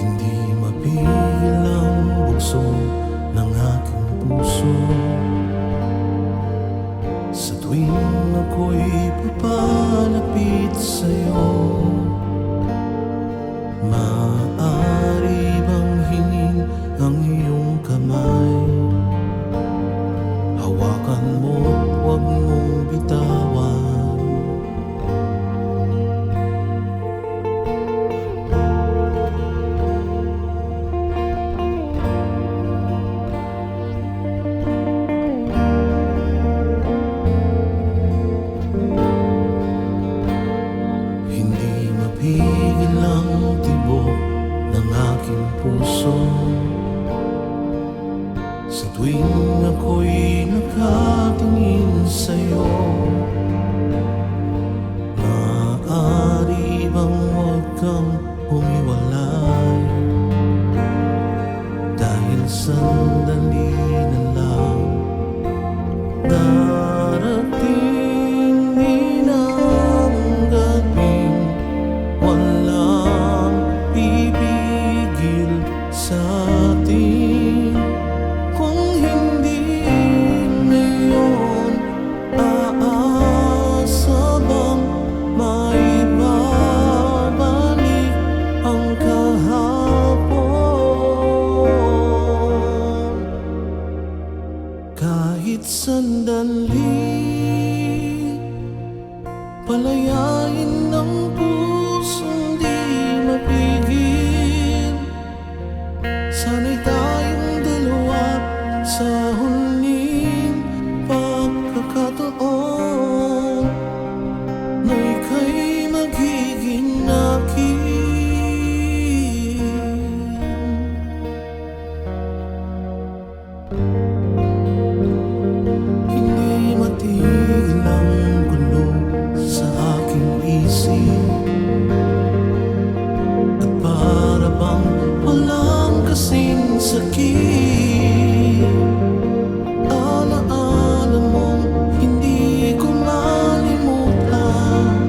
Hindi mapigil ang bugso ng aking puso sa tuwing ako'y papalapit sa'yo. Maaari bang hingin ang iyong kamay? Hawakan mo, huwag mong bitawan. Hindi mapigil ang tibok ng aking puso sa tuwing ako'y nakatingin sa'yo. Maaari bang huwag kang humiwalay? Dahil sandali na lang darating din ang gabing walang pipigil sa atin. Kung hindi ngayon, aasa bang maibabalik ang kahapon? Kahit sandali, palayain ng pusong di mapigil. Sana'y tayong dalawa sa huling pagkakataon na ika'y magiging akin. Hindi matigil ang gulo sa aking isip, at para bang walang kasing sakit. Alaala mong hindi ko malimutan,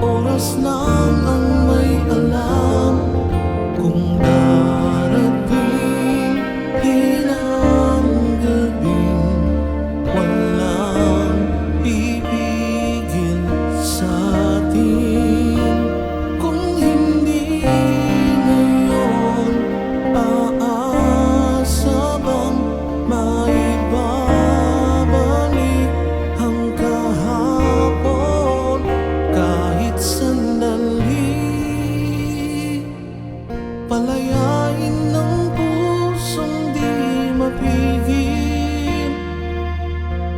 oras lang ang may alam kung darating din ang gabing walang pipigil sa atin. Kung hindi ngayon, aasa bang maibabalik ang kahapon? Kahit sandali, palayain ng pusong di mapigil.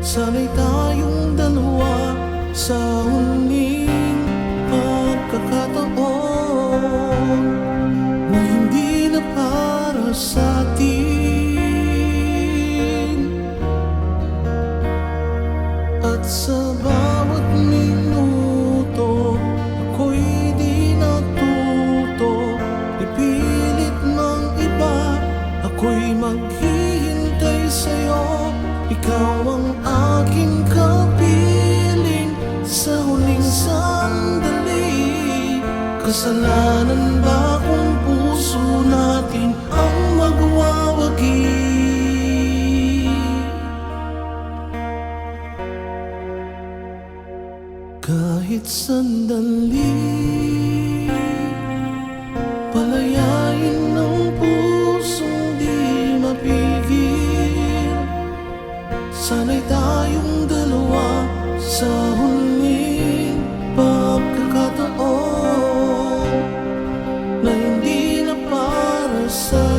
Sana'y tayong dalawa sa huling pagkakataon na hindi na para sa atin. At sa bawat minuto, ako'y di natuto. Ipilit ng iba, ako'y maghihintay sa'yo. Ikaw ang aking kapiling sa huling sandali. Kasalanan ba kung puso natin ang magwawagi? Kahit sandali, palayain ng pusong di mapigil. Sana'y tayong dalawa sa huling pagkakataon na hindi na para sa